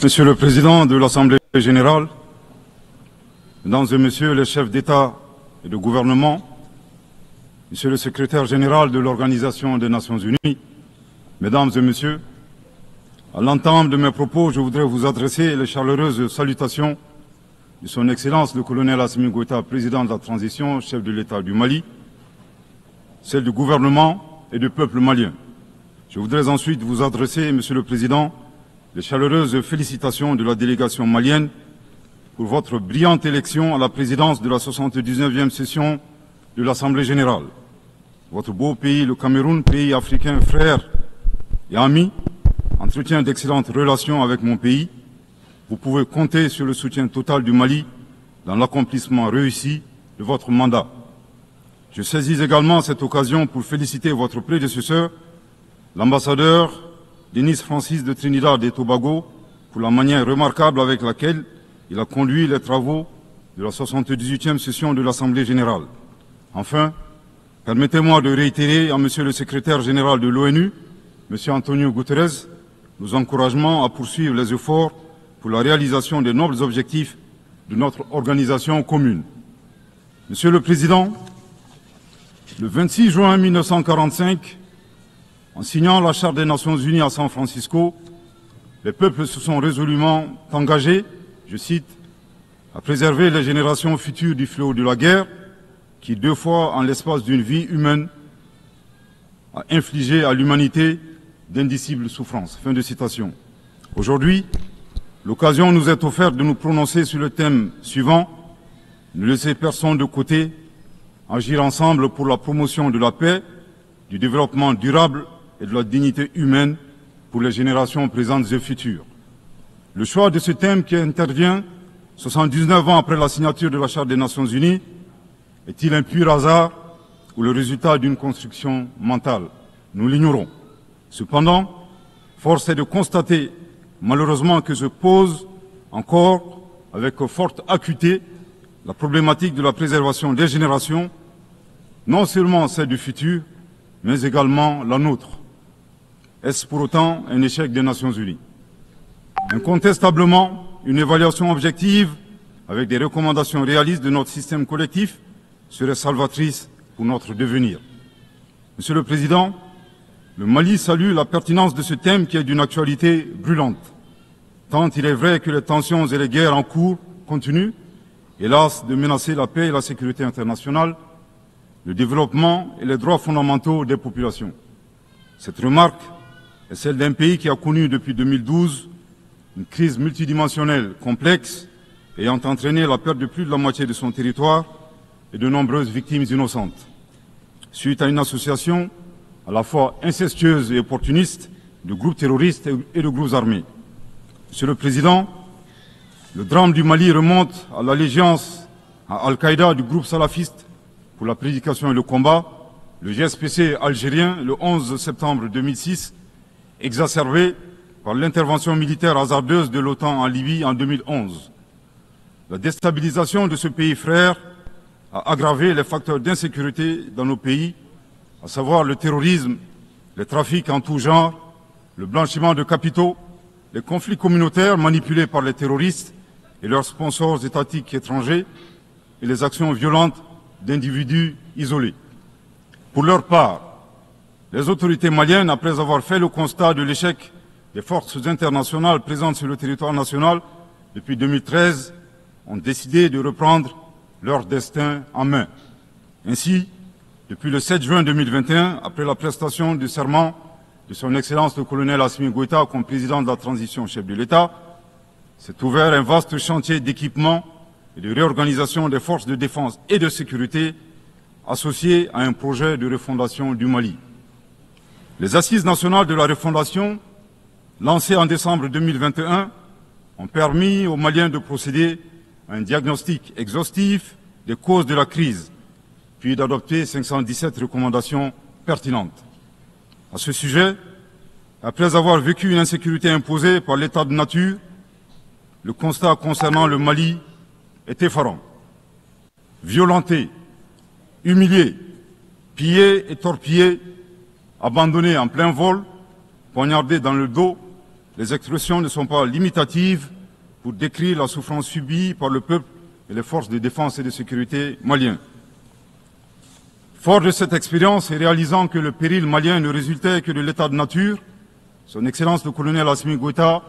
Monsieur le Président de l'Assemblée générale, Mesdames et Messieurs les chefs d'État et de gouvernement, Monsieur le Secrétaire général de l'Organisation des Nations Unies, Mesdames et Messieurs, à l'entame de mes propos, je voudrais vous adresser les chaleureuses salutations de Son Excellence le colonel Assimi Goïta, président de la transition, chef de l'État du Mali, celle du gouvernement et du peuple malien. Je voudrais ensuite vous adresser, Monsieur le Président, les chaleureuses félicitations de la délégation malienne pour votre brillante élection à la présidence de la 79e session de l'Assemblée générale. Votre beau pays, le Cameroun, pays africain frère et ami, entretient d'excellentes relations avec mon pays. Vous pouvez compter sur le soutien total du Mali dans l'accomplissement réussi de votre mandat. Je saisis également cette occasion pour féliciter votre prédécesseur, l'ambassadeur Denis Francis de Trinidad et Tobago, pour la manière remarquable avec laquelle il a conduit les travaux de la 78e session de l'Assemblée générale. Enfin, permettez-moi de réitérer à Monsieur le secrétaire général de l'ONU, Monsieur Antonio Guterres, nos encouragements à poursuivre les efforts pour la réalisation des nobles objectifs de notre organisation commune. Monsieur le Président, le 26 juin 1945, en signant la Charte des Nations Unies à San Francisco, les peuples se sont résolument engagés, je cite, à préserver les générations futures du fléau de la guerre qui, 2 fois en l'espace d'une vie humaine, a infligé à l'humanité d'indicibles souffrances. Fin de citation. Aujourd'hui, l'occasion nous est offerte de nous prononcer sur le thème suivant, ne laisser personne de côté, agir ensemble pour la promotion de la paix, du développement durable et de la dignité humaine pour les générations présentes et futures. Le choix de ce thème qui intervient 79 ans après la signature de la Charte des Nations Unies est-il un pur hasard ou le résultat d'une construction mentale? Nous l'ignorons. Cependant, force est de constater malheureusement que se pose encore avec forte acuité la problématique de la préservation des générations, non seulement celle du futur, mais également la nôtre. Est-ce pour autant un échec des Nations Unies? Incontestablement, une évaluation objective avec des recommandations réalistes de notre système collectif serait salvatrice pour notre devenir. Monsieur le Président, le Mali salue la pertinence de ce thème qui est d'une actualité brûlante, tant il est vrai que les tensions et les guerres en cours continuent, hélas, de menacer la paix et la sécurité internationale, le développement et les droits fondamentaux des populations. Cette remarque est celle d'un pays qui a connu depuis 2012 une crise multidimensionnelle complexe ayant entraîné la perte de plus de la moitié de son territoire et de nombreuses victimes innocentes, suite à une association à la fois incestueuse et opportuniste de groupes terroristes et de groupes armés. Monsieur le Président, le drame du Mali remonte à l'allégeance à Al-Qaïda du groupe salafiste pour la prédication et le combat, le GSPC algérien, le 11 septembre 2006, exacerbé par l'intervention militaire hasardeuse de l'OTAN en Libye en 2011. La déstabilisation de ce pays frère a aggravé les facteurs d'insécurité dans nos pays, à savoir le terrorisme, les trafics en tout genre, le blanchiment de capitaux, les conflits communautaires manipulés par les terroristes et leurs sponsors étatiques étrangers et les actions violentes d'individus isolés. Pour leur part, les autorités maliennes, après avoir fait le constat de l'échec des forces internationales présentes sur le territoire national depuis 2013, ont décidé de reprendre leur destin en main. Ainsi, depuis le 7 juin 2021, après la prestation du serment de son Excellence le colonel Assimi Goïta comme président de la transition chef de l'État, s'est ouvert un vaste chantier d'équipement et de réorganisation des forces de défense et de sécurité associé à un projet de refondation du Mali. Les assises nationales de la refondation, lancées en décembre 2021, ont permis aux Maliens de procéder à un diagnostic exhaustif des causes de la crise, puis d'adopter 517 recommandations pertinentes. À ce sujet, après avoir vécu une insécurité imposée par l'état de nature, le constat concernant le Mali est effarant. Violenté, humilié, pillé et torpillé, abandonné en plein vol, poignardé dans le dos, les expressions ne sont pas limitatives pour décrire la souffrance subie par le peuple et les forces de défense et de sécurité maliens. Fort de cette expérience et réalisant que le péril malien ne résultait que de l'état de nature, Son Excellence le colonel Assimi Goïta,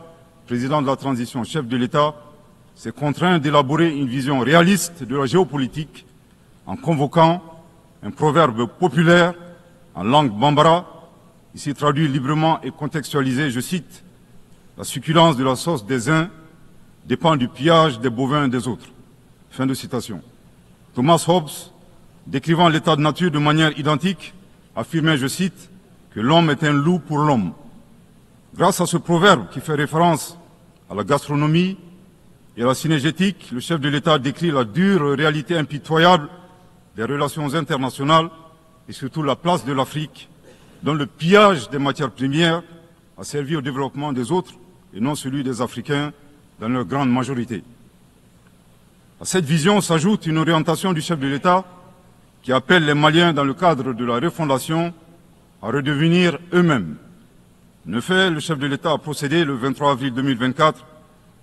président de la transition, chef de l'État, s'est contraint d'élaborer une vision réaliste de la géopolitique en convoquant un proverbe populaire en langue bambara, ici traduit librement et contextualisé, je cite, « La succulence de la sauce des uns dépend du pillage des bovins des autres ». Fin de citation. Thomas Hobbes, décrivant l'état de nature de manière identique, affirmait, je cite, que l'homme est un loup pour l'homme. Grâce à ce proverbe qui fait référence à la gastronomie et à la cinégétique, le chef de l'État décrit la dure réalité impitoyable des relations internationales et surtout la place de l'Afrique, dont le pillage des matières premières a servi au développement des autres et non celui des Africains dans leur grande majorité. À cette vision s'ajoute une orientation du chef de l'État qui appelle les Maliens, dans le cadre de la refondation, à redevenir eux-mêmes. En effet, le chef de l'État a procédé le 23 avril 2024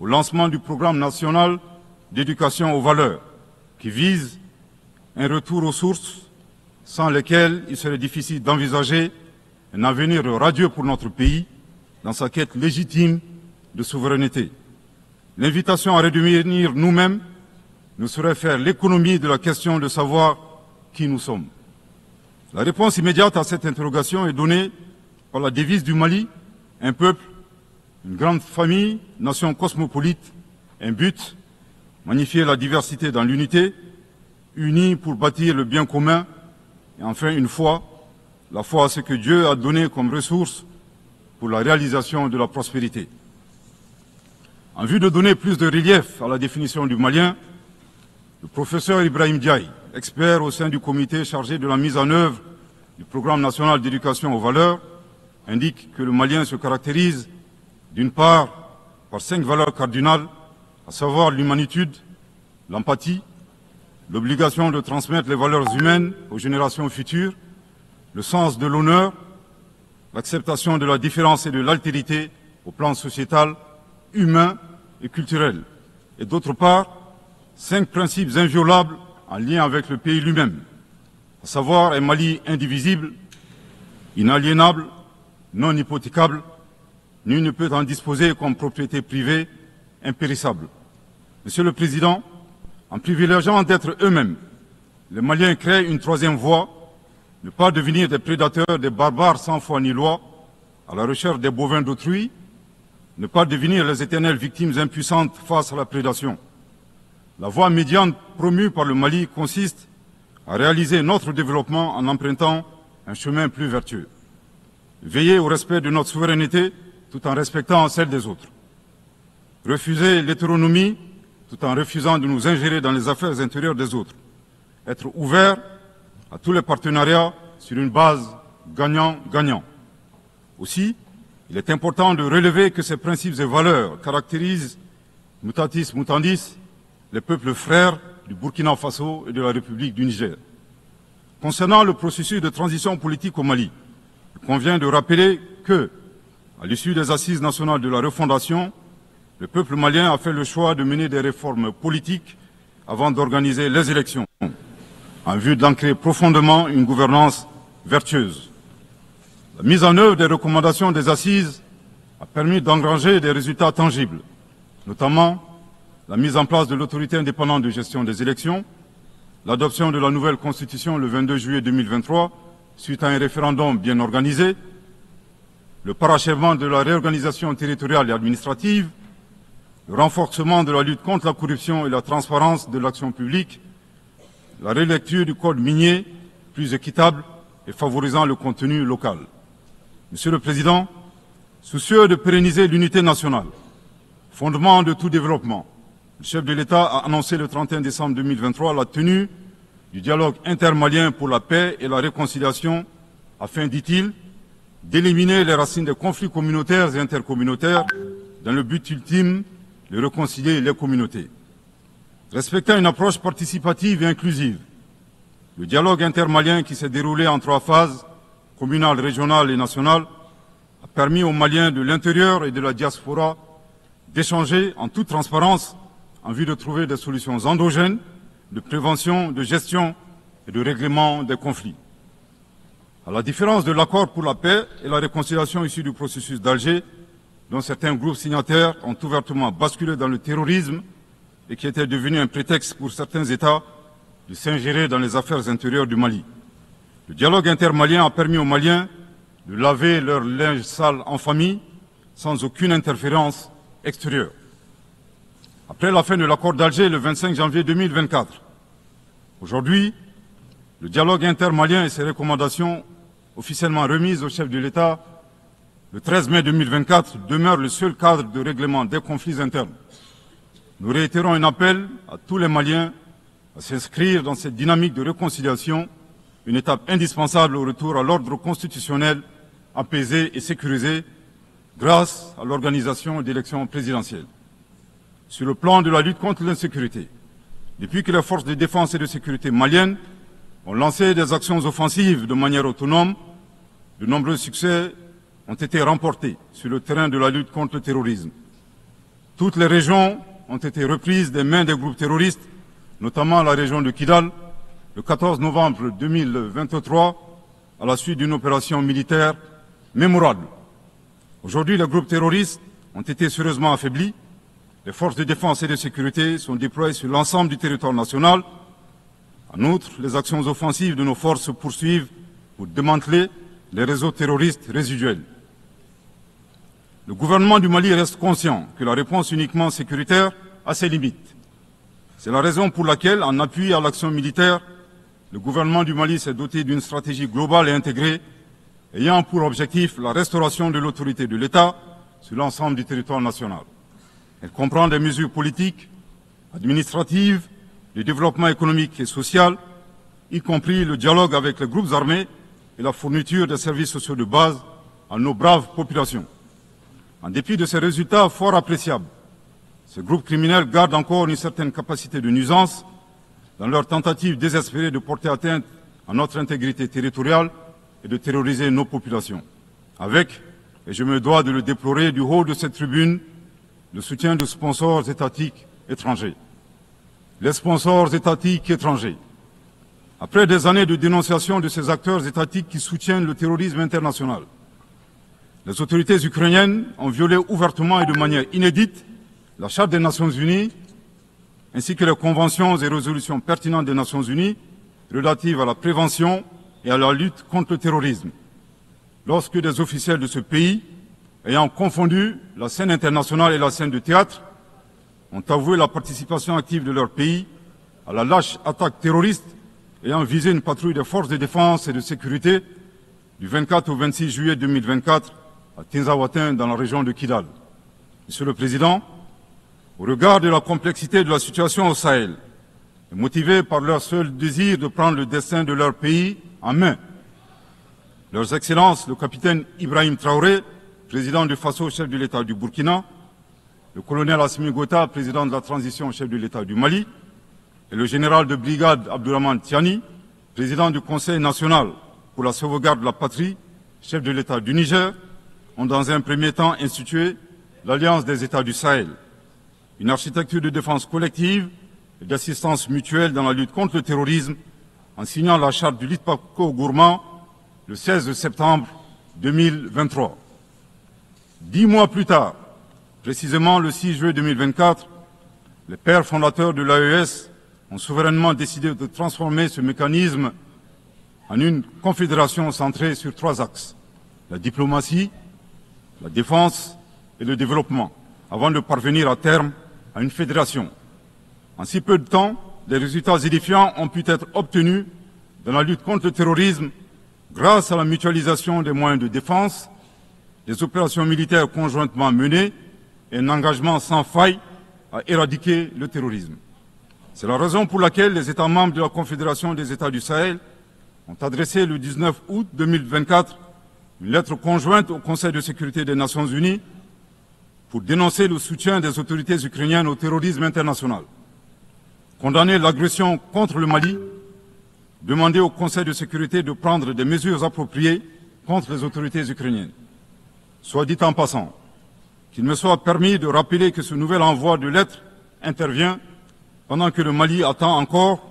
au lancement du programme national d'éducation aux valeurs, qui vise un retour aux sources sans lesquelles il serait difficile d'envisager un avenir radieux pour notre pays dans sa quête légitime de souveraineté. L'invitation à redevenir nous-mêmes ne saurait faire l'économie de la question de savoir qui nous sommes. La réponse immédiate à cette interrogation est donnée par la devise du Mali, un peuple, une grande famille, nation cosmopolite, un but, magnifier la diversité dans l'unité, unis pour bâtir le bien commun, et enfin une foi, la foi à ce que Dieu a donné comme ressource pour la réalisation de la prospérité. En vue de donner plus de relief à la définition du malien, le professeur Ibrahim Diaye, expert au sein du comité chargé de la mise en œuvre du programme national d'éducation aux valeurs, indique que le malien se caractérise d'une part par 5 valeurs cardinales, à savoir l'humanitude, l'empathie, l'obligation de transmettre les valeurs humaines aux générations futures, le sens de l'honneur, l'acceptation de la différence et de l'altérité au plan sociétal, humain et culturel, et d'autre part, 5 principes inviolables en lien avec le pays lui-même, à savoir un Mali indivisible, inaliénable, non hypothécable, nul ne peut en disposer comme propriété privée, impérissable. Monsieur le Président, en privilégiant d'être eux-mêmes, les Maliens créent une 3e voie, ne pas devenir des prédateurs, des barbares sans foi ni loi, à la recherche des bovins d'autrui, ne pas devenir les éternelles victimes impuissantes face à la prédation. La voie médiane promue par le Mali consiste à réaliser notre développement en empruntant un chemin plus vertueux. Veiller au respect de notre souveraineté tout en respectant celle des autres. Refuser l'hétéronomie tout en refusant de nous ingérer dans les affaires intérieures des autres. Être ouvert à tous les partenariats sur une base gagnant-gagnant. Aussi, il est important de relever que ces principes et valeurs caractérisent, mutatis mutandis, les peuples frères du Burkina Faso et de la République du Niger. Concernant le processus de transition politique au Mali, il convient de rappeler que, à l'issue des assises nationales de la refondation, le peuple malien a fait le choix de mener des réformes politiques avant d'organiser les élections, en vue d'ancrer profondément une gouvernance vertueuse. La mise en œuvre des recommandations des assises a permis d'engranger des résultats tangibles, notamment la mise en place de l'autorité indépendante de gestion des élections, l'adoption de la nouvelle constitution le 22 juillet 2023, suite à un référendum bien organisé, le parachèvement de la réorganisation territoriale et administrative, le renforcement de la lutte contre la corruption et la transparence de l'action publique, la relecture du code minier plus équitable et favorisant le contenu local. Monsieur le Président, soucieux de pérenniser l'unité nationale, fondement de tout développement, le chef de l'État a annoncé le 31 décembre 2023 la tenue du dialogue intermalien pour la paix et la réconciliation afin, dit-il, d'éliminer les racines des conflits communautaires et intercommunautaires dans le but ultime de réconcilier les communautés. Respectant une approche participative et inclusive, le dialogue intermalien qui s'est déroulé en 3 phases, communale, régionale et nationale, a permis aux Maliens de l'intérieur et de la diaspora d'échanger en toute transparence en vue de trouver des solutions endogènes de prévention, de gestion et de règlement des conflits. À la différence de l'accord pour la paix et la réconciliation issu du processus d'Alger, dont certains groupes signataires ont ouvertement basculé dans le terrorisme et qui était devenu un prétexte pour certains États de s'ingérer dans les affaires intérieures du Mali. Le dialogue intermalien a permis aux Maliens de laver leur linge sale en famille sans aucune interférence extérieure. Après la fin de l'accord d'Alger le 25 janvier 2024, aujourd'hui, le dialogue intermalien et ses recommandations officiellement remises au chef de l'État le 13 mai 2024 demeurent le seul cadre de règlement des conflits internes. Nous réitérons un appel à tous les Maliens à s'inscrire dans cette dynamique de réconciliation, une étape indispensable au retour à l'ordre constitutionnel apaisé et sécurisé grâce à l'organisation d'élections présidentielles. Sur le plan de la lutte contre l'insécurité, depuis que les forces de défense et de sécurité maliennes ont lancé des actions offensives de manière autonome, de nombreux succès ont été remportés sur le terrain de la lutte contre le terrorisme. Toutes les régions ont été reprises des mains des groupes terroristes, notamment la région de Kidal, le 14 novembre 2023, à la suite d'une opération militaire mémorable. Aujourd'hui, les groupes terroristes ont été sérieusement affaiblis. Les forces de défense et de sécurité sont déployées sur l'ensemble du territoire national. En outre, les actions offensives de nos forces se poursuivent pour démanteler les réseaux terroristes résiduels. Le gouvernement du Mali reste conscient que la réponse uniquement sécuritaire a ses limites. C'est la raison pour laquelle, en appui à l'action militaire, le gouvernement du Mali s'est doté d'une stratégie globale et intégrée ayant pour objectif la restauration de l'autorité de l'État sur l'ensemble du territoire national. Elle comprend des mesures politiques, administratives, de développement économique et social, y compris le dialogue avec les groupes armés et la fourniture des services sociaux de base à nos braves populations. En dépit de ces résultats fort appréciables, ces groupes criminels gardent encore une certaine capacité de nuisance dans leur tentative désespérée de porter atteinte à notre intégrité territoriale et de terroriser nos populations. Avec, et je me dois de le déplorer du haut de cette tribune, le soutien de sponsors étatiques étrangers. Les sponsors étatiques étrangers. Après des années de dénonciation de ces acteurs étatiques qui soutiennent le terrorisme international, les autorités ukrainiennes ont violé ouvertement et de manière inédite la Charte des Nations Unies, ainsi que les conventions et résolutions pertinentes des Nations Unies relatives à la prévention et à la lutte contre le terrorisme. Lorsque des officiels de ce pays, ayant confondu la scène internationale et la scène de théâtre, ont avoué la participation active de leur pays à la lâche attaque terroriste ayant visé une patrouille des forces de défense et de sécurité du 24 au 26 juillet 2024 à Tinzaouatin dans la région de Kidal. Monsieur le Président, au regard de la complexité de la situation au Sahel, et motivés par leur seul désir de prendre le destin de leur pays en main, Leurs Excellences, le capitaine Ibrahim Traoré, président du Faso, chef de l'État du Burkina, le colonel Assimi Gota, président de la transition, chef de l'État du Mali, et le général de brigade Abdourahmane Tiani, président du Conseil national pour la sauvegarde de la patrie, chef de l'État du Niger, ont dans un premier temps institué l'Alliance des États du Sahel, une architecture de défense collective et d'assistance mutuelle dans la lutte contre le terrorisme, en signant la charte du Litpako-Gourmand le 16 septembre 2023. 10 mois plus tard, précisément le 6 juillet 2024, les pères fondateurs de l'AES ont souverainement décidé de transformer ce mécanisme en une confédération centrée sur 3 axes: la diplomatie, la défense et le développement, avant de parvenir à terme à une fédération. En si peu de temps, des résultats édifiants ont pu être obtenus dans la lutte contre le terrorisme grâce à la mutualisation des moyens de défense, des opérations militaires conjointement menées et un engagement sans faille à éradiquer le terrorisme. C'est la raison pour laquelle les États membres de la Confédération des États du Sahel ont adressé le 19 août 2024 une lettre conjointe au Conseil de sécurité des Nations Unies pour dénoncer le soutien des autorités ukrainiennes au terrorisme international, condamner l'agression contre le Mali, demander au Conseil de sécurité de prendre des mesures appropriées contre les autorités ukrainiennes. Soit dit en passant, qu'il me soit permis de rappeler que ce nouvel envoi de lettres intervient pendant que le Mali attend encore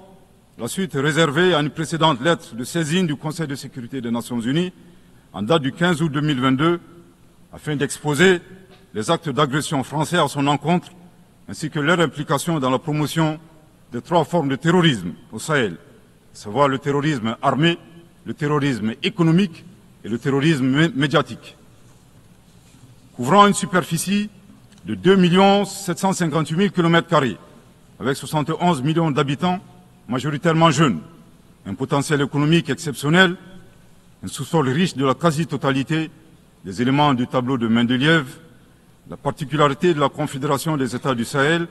la suite réservée à une précédente lettre de saisine du Conseil de sécurité des Nations Unies en date du 15 août 2022 afin d'exposer les actes d'agression français à son encontre ainsi que leur implication dans la promotion de 3 formes de terrorisme au Sahel, à savoir le terrorisme armé, le terrorisme économique et le terrorisme médiatique. Couvrant une superficie de 2 758 000 km², avec 71 millions d'habitants, majoritairement jeunes, un potentiel économique exceptionnel, un sous-sol riche de la quasi-totalité des éléments du tableau de Mendeleïev, la particularité de la Confédération des États du Sahel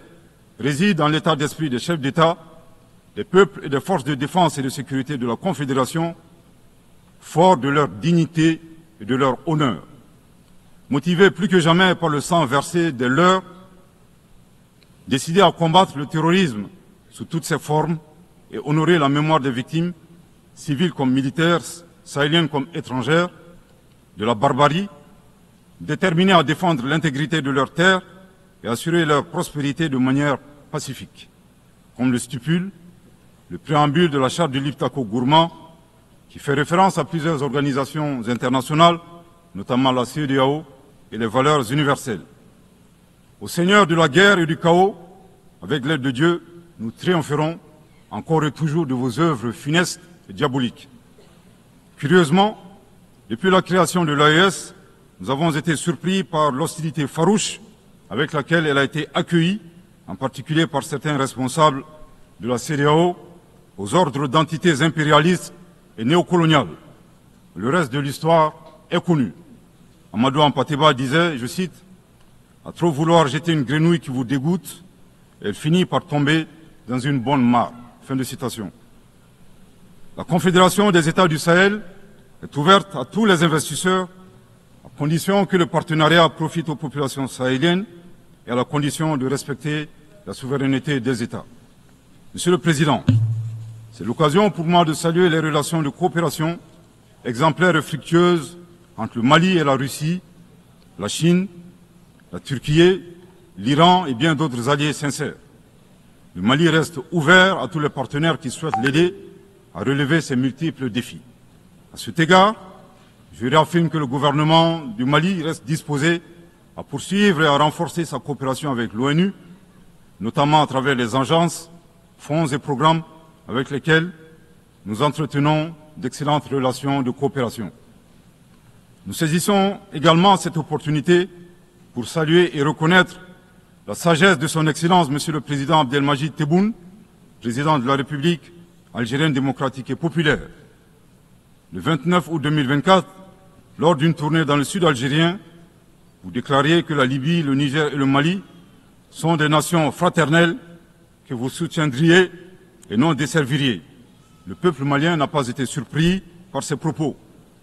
réside dans l'état d'esprit des chefs d'État, des peuples et des forces de défense et de sécurité de la Confédération, forts de leur dignité et de leur honneur. Motivés plus que jamais par le sang versé des leurs, décidés à combattre le terrorisme sous toutes ses formes et honorer la mémoire des victimes, civiles comme militaires, sahéliennes comme étrangères, de la barbarie, déterminés à défendre l'intégrité de leurs terres et assurer leur prospérité de manière pacifique. Comme le stipule le préambule de la charte du Liptako-Gourma, qui fait référence à plusieurs organisations internationales, notamment la CEDEAO et les valeurs universelles. Au Seigneur de la guerre et du chaos, avec l'aide de Dieu, nous triompherons encore et toujours de vos œuvres funestes et diaboliques. Curieusement, depuis la création de l'AES, nous avons été surpris par l'hostilité farouche avec laquelle elle a été accueillie, en particulier par certains responsables de la CEDEAO, aux ordres d'entités impérialistes et néocoloniales. Le reste de l'histoire est connu. Amadou Hampâté-Bâ disait, je cite, « À trop vouloir jeter une grenouille qui vous dégoûte, elle finit par tomber dans une bonne mare. » Fin de citation. La Confédération des États du Sahel est ouverte à tous les investisseurs, à condition que le partenariat profite aux populations sahéliennes et à la condition de respecter la souveraineté des États. Monsieur le Président, c'est l'occasion pour moi de saluer les relations de coopération exemplaires et fructueuses entre le Mali et la Russie, la Chine, la Turquie, l'Iran et bien d'autres alliés sincères. Le Mali reste ouvert à tous les partenaires qui souhaitent l'aider à relever ces multiples défis. À cet égard, je réaffirme que le gouvernement du Mali reste disposé à poursuivre et à renforcer sa coopération avec l'ONU, notamment à travers les agences, fonds et programmes avec lesquels nous entretenons d'excellentes relations de coopération. Nous saisissons également cette opportunité pour saluer et reconnaître la sagesse de son Excellence, Monsieur le Président Abdelmadjid Tebboune, président de la République algérienne démocratique et populaire. Le 29 août 2024, lors d'une tournée dans le sud algérien, vous déclariez que la Libye, le Niger et le Mali sont des nations fraternelles que vous soutiendriez et non desserviriez. Le peuple malien n'a pas été surpris par ces propos,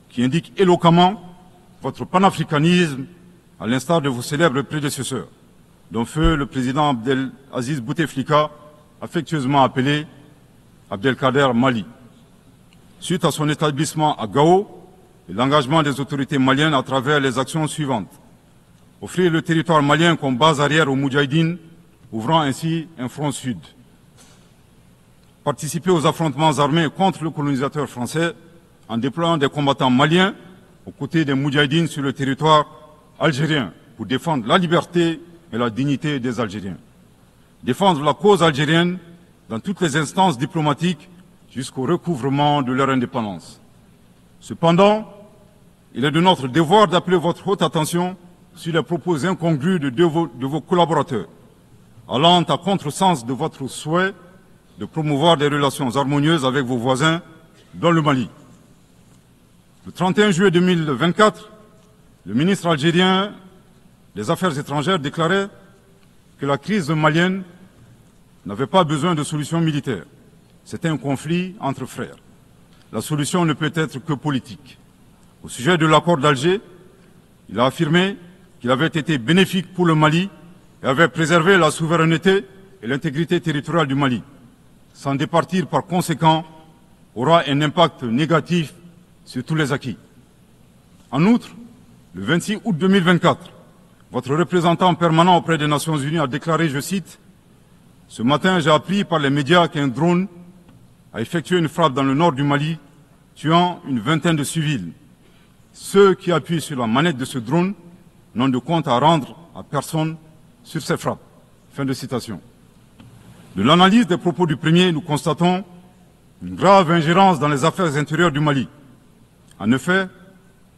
qui indiquent éloquemment votre panafricanisme, à l'instar de vos célèbres prédécesseurs, dont feu le président Abdelaziz Bouteflika, affectueusement appelé Abdelkader Mali. Suite à son établissement à Gao, et l'engagement des autorités maliennes à travers les actions suivantes. Offrir le territoire malien comme base arrière aux Moudjahidines, ouvrant ainsi un front sud. Participer aux affrontements armés contre le colonisateur français en déployant des combattants maliens aux côtés des Moudjahidines sur le territoire algérien pour défendre la liberté et la dignité des Algériens. Défendre la cause algérienne dans toutes les instances diplomatiques jusqu'au recouvrement de leur indépendance. Cependant, il est de notre devoir d'appeler votre haute attention sur les propos incongrus de vos collaborateurs, allant à contresens de votre souhait de promouvoir des relations harmonieuses avec vos voisins dans le Mali. Le 31 juillet 2024, le ministre algérien des Affaires étrangères déclarait que la crise malienne n'avait pas besoin de solution militaire. C'était un conflit entre frères. La solution ne peut être que politique. Au sujet de l'accord d'Alger, il a affirmé qu'il avait été bénéfique pour le Mali et avait préservé la souveraineté et l'intégrité territoriale du Mali. S'en départir par conséquent aura un impact négatif sur tous les acquis. En outre, Le 26 août 2024, votre représentant permanent auprès des Nations Unies a déclaré, je cite, « Ce matin, j'ai appris par les médias qu'un drone a effectué une frappe dans le nord du Mali, tuant une vingtaine de civils. Ceux qui appuient sur la manette de ce drone n'ont de compte à rendre à personne sur ces frappes. » Fin de citation. De l'analyse des propos du premier, nous constatons une grave ingérence dans les affaires intérieures du Mali. En effet,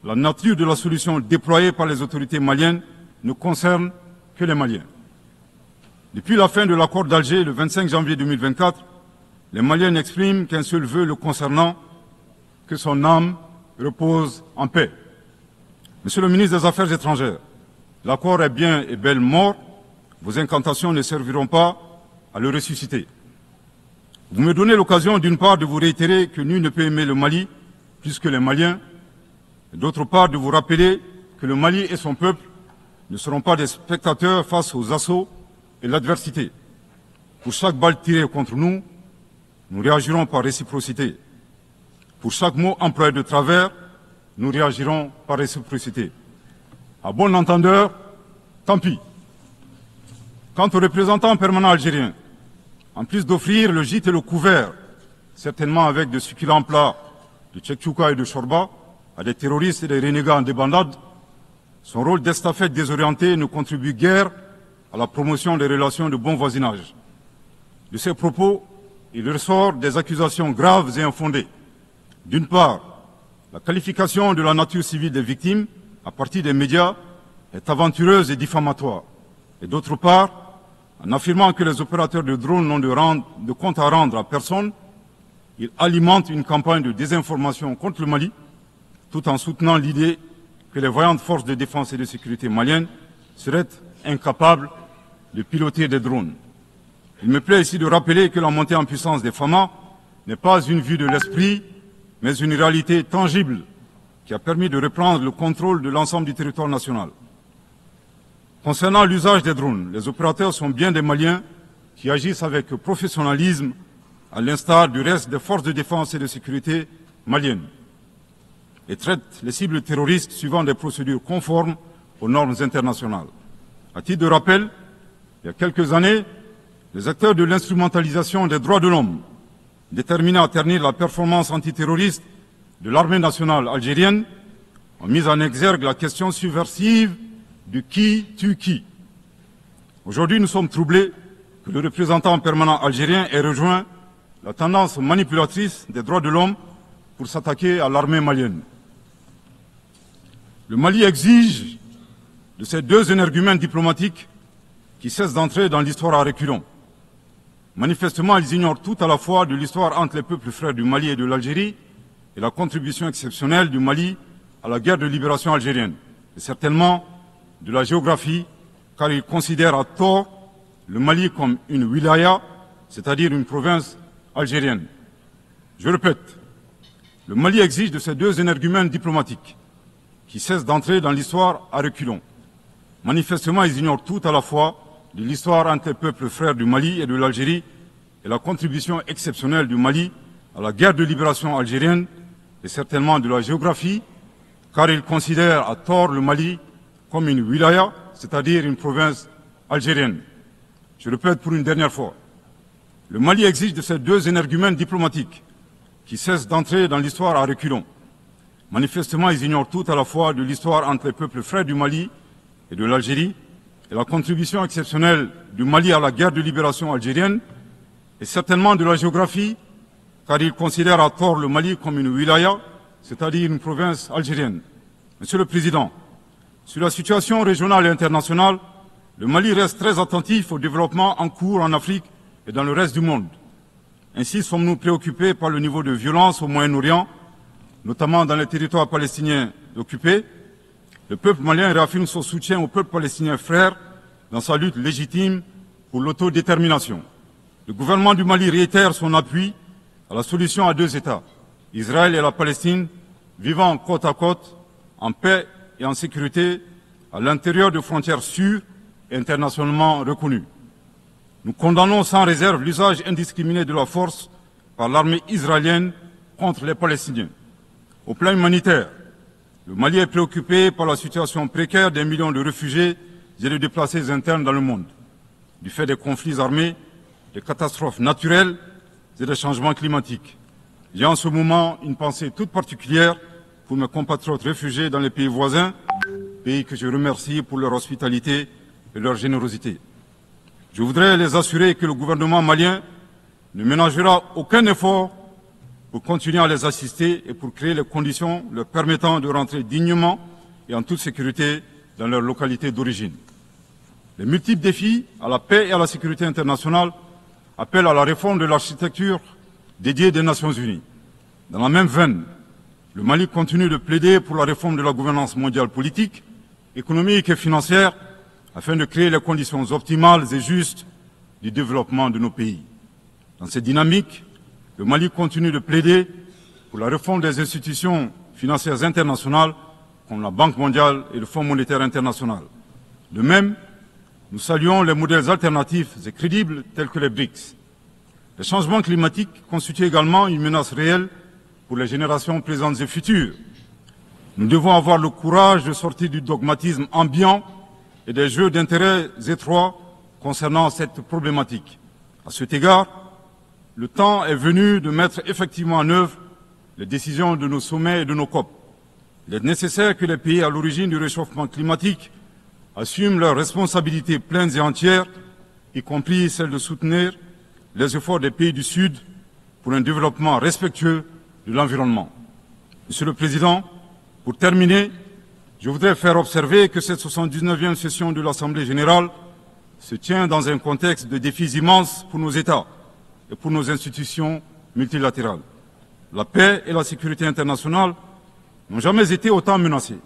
la nature de la solution déployée par les autorités maliennes ne concerne que les Maliens. Depuis la fin de l'accord d'Alger, le 25 janvier 2024, les Maliens n'expriment qu'un seul vœu le concernant, que son âme repose en paix. Monsieur le ministre des Affaires étrangères, l'accord est bien et bel mort, vos incantations ne serviront pas à le ressusciter. Vous me donnez l'occasion d'une part de vous réitérer que nul ne peut aimer le Mali plus que les Maliens, et d'autre part de vous rappeler que le Mali et son peuple ne seront pas des spectateurs face aux assauts et l'adversité. Pour chaque balle tirée contre nous, nous réagirons par réciprocité. Pour chaque mot employé de travers, nous réagirons par réciprocité. À bon entendeur, tant pis. Quant aux représentants permanents algériens, en plus d'offrir le gîte et le couvert, certainement avec de succulents plats de tchèque-tchouka et de chorba, à des terroristes et des renégats en débandade, son rôle d'estafette désorienté ne contribue guère à la promotion des relations de bon voisinage. De ces propos, il ressort des accusations graves et infondées. D'une part, la qualification de la nature civile des victimes, à partir des médias, est aventureuse et diffamatoire. Et d'autre part, en affirmant que les opérateurs de drones n'ont de compte à rendre à personne, il alimente une campagne de désinformation contre le Mali, tout en soutenant l'idée que les voyantes forces de défense et de sécurité maliennes seraient incapables de piloter des drones. Il me plaît ici de rappeler que la montée en puissance des FAMA n'est pas une vue de l'esprit, mais une réalité tangible qui a permis de reprendre le contrôle de l'ensemble du territoire national. Concernant l'usage des drones, les opérateurs sont bien des Maliens qui agissent avec professionnalisme, à l'instar du reste des forces de défense et de sécurité maliennes, et traitent les cibles terroristes suivant des procédures conformes aux normes internationales. À titre de rappel, il y a quelques années, les acteurs de l'instrumentalisation des droits de l'homme, déterminés à ternir la performance antiterroriste de l'armée nationale algérienne, ont mis en exergue la question subversive du qui tue qui. Aujourd'hui, nous sommes troublés que le représentant permanent algérien ait rejoint la tendance manipulatrice des droits de l'homme pour s'attaquer à l'armée malienne. Le Mali exige de ces deux énergumènes diplomatiques qui cessent d'entrer dans l'histoire à reculons. Manifestement, ils ignorent tout à la fois de l'histoire entre les peuples frères du Mali et de l'Algérie et la contribution exceptionnelle du Mali à la guerre de libération algérienne, et certainement de la géographie, car ils considèrent à tort le Mali comme une wilaya, c'est-à-dire une province algérienne. Je répète, le Mali exige de ces deux énergumènes diplomatiques qui cessent d'entrer dans l'histoire à reculons. Manifestement, ils ignorent tout à la fois de l'histoire entre les peuples frères du Mali et de l'Algérie et la contribution exceptionnelle du Mali à la guerre de libération algérienne et certainement de la géographie, car ils considèrent à tort le Mali comme une wilaya, c'est-à-dire une province algérienne. Je répète pour une dernière fois, le Mali exige de ces deux énergumènes diplomatiques qui cessent d'entrer dans l'histoire à reculons. Manifestement, ils ignorent tout à la fois de l'histoire entre les peuples frères du Mali et de l'Algérie et la contribution exceptionnelle du Mali à la guerre de libération algérienne et certainement de la géographie, car ils considèrent à tort le Mali comme une wilaya, c'est-à-dire une province algérienne. Monsieur le Président, sur la situation régionale et internationale, le Mali reste très attentif au développement en cours en Afrique et dans le reste du monde. Ainsi sommes-nous préoccupés par le niveau de violence au Moyen-Orient, notamment dans les territoires palestiniens occupés. Le peuple malien réaffirme son soutien au peuple palestinien frère dans sa lutte légitime pour l'autodétermination. Le gouvernement du Mali réitère son appui à la solution à deux États, Israël et la Palestine, vivant côte à côte, en paix et en sécurité, à l'intérieur de frontières sûres et internationalement reconnues. Nous condamnons sans réserve l'usage indiscriminé de la force par l'armée israélienne contre les Palestiniens. Au plan humanitaire, Le Mali est préoccupé par la situation précaire des millions de réfugiés et de déplacés internes dans le monde, du fait des conflits armés, des catastrophes naturelles et des changements climatiques. J'ai en ce moment une pensée toute particulière pour mes compatriotes réfugiés dans les pays voisins, pays que je remercie pour leur hospitalité et leur générosité. Je voudrais les assurer que le gouvernement malien ne ménagera aucun effort pour continuer à les assister et pour créer les conditions leur permettant de rentrer dignement et en toute sécurité dans leur localité d'origine. Les multiples défis à la paix et à la sécurité internationale appellent à la réforme de l'architecture dédiée des Nations Unies. Dans la même veine, le Mali continue de plaider pour la réforme de la gouvernance mondiale politique, économique et financière afin de créer les conditions optimales et justes du développement de nos pays. Dans cette dynamique, le Mali continue de plaider pour la réforme des institutions financières internationales comme la Banque mondiale et le Fonds monétaire international. De même, nous saluons les modèles alternatifs et crédibles tels que les BRICS. Les changements climatiques constituent également une menace réelle pour les générations présentes et futures. Nous devons avoir le courage de sortir du dogmatisme ambiant et des jeux d'intérêts étroits concernant cette problématique. À cet égard, le temps est venu de mettre effectivement en œuvre les décisions de nos sommets et de nos COP. Il est nécessaire que les pays à l'origine du réchauffement climatique assument leurs responsabilités pleines et entières, y compris celle de soutenir les efforts des pays du Sud pour un développement respectueux de l'environnement. Monsieur le Président, pour terminer, je voudrais faire observer que cette 79e session de l'Assemblée générale se tient dans un contexte de défis immenses pour nos États et pour nos institutions multilatérales. La paix et la sécurité internationale n'ont jamais été autant menacées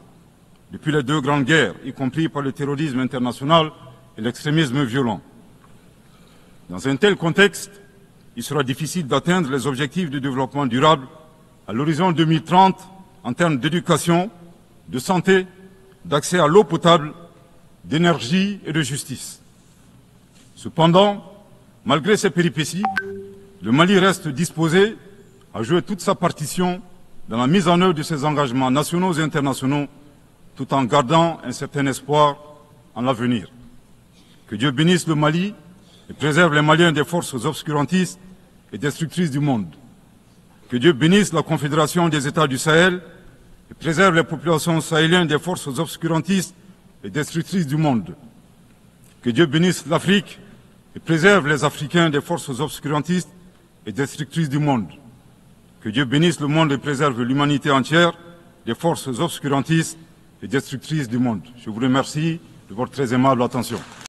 depuis les deux grandes guerres, y compris par le terrorisme international et l'extrémisme violent. Dans un tel contexte, il sera difficile d'atteindre les objectifs de développement durable à l'horizon 2030 en termes d'éducation, de santé, d'accès à l'eau potable, d'énergie et de justice. Cependant, malgré ces péripéties, le Mali reste disposé à jouer toute sa partition dans la mise en œuvre de ses engagements nationaux et internationaux, tout en gardant un certain espoir en l'avenir. Que Dieu bénisse le Mali et préserve les Maliens des forces obscurantistes et destructrices du monde. Que Dieu bénisse la Confédération des États du Sahel et préserve les populations sahéliennes des forces obscurantistes et destructrices du monde. Que Dieu bénisse l'Afrique et préserve les Africains des forces obscurantistes et destructrices du monde. Que Dieu bénisse le monde et préserve l'humanité entière des forces obscurantistes et destructrices du monde. Je vous remercie de votre très aimable attention.